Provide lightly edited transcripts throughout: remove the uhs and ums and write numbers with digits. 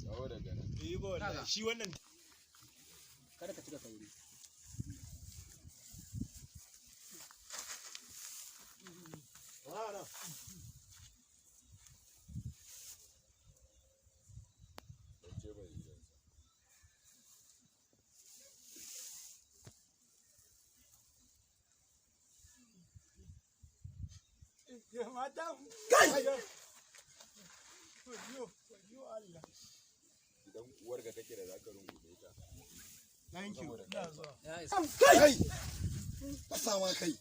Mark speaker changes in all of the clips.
Speaker 1: Dawo daga nan.
Speaker 2: ba wallahi shi wannan
Speaker 3: kada ka cika kauri.
Speaker 1: Idan uwarka take da zaka rungume ta.
Speaker 2: Thank you.
Speaker 3: Kai!
Speaker 4: Fasa ma kai.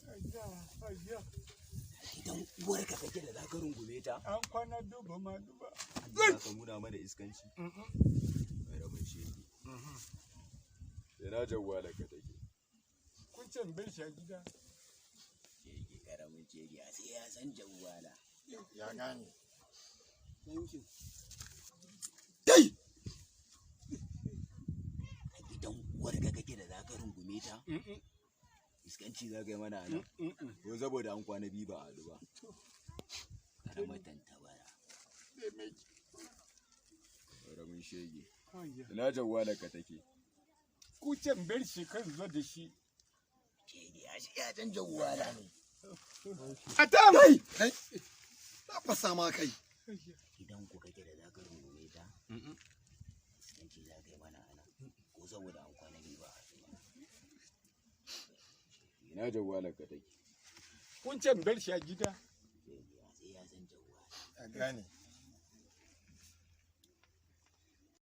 Speaker 3: Idan uwarka take da zaka rungume ta.
Speaker 2: An kwana duba ma duba.
Speaker 1: Allah ka nuna mana iskanci. Mai rabin shege. Ina jawwala ka take.
Speaker 2: Kun ce bar shi a gida.
Speaker 3: Shege karamin shege sai ya san jawwala.
Speaker 4: Ya gane.
Speaker 3: Thank you.
Speaker 4: Kai!
Speaker 3: Idan uwarka kake da zaka rungume ta. Iskanci za ka yi mana nan. Ko saboda an kwana biyu ba a haɗu ba. Karamar tantabara.
Speaker 1: Rabin shege. Ina jawwala ka take.
Speaker 2: Ku ce bar shi kan zo da shi.
Speaker 3: Shege ya shi ya san jawwala.
Speaker 2: Atam!
Speaker 4: Kai! Kai! Na fasa ma kai.
Speaker 3: Idan ku kake da zaka rungume ta. Iskanci za ka yi mana nan. Ko saboda an kwana biyu ba a haɗu ba.
Speaker 1: Ina jawwala ka take.
Speaker 2: Kun ce bar shi a gida.
Speaker 3: Shege ya sai ya san jawwala.
Speaker 4: Ya gane.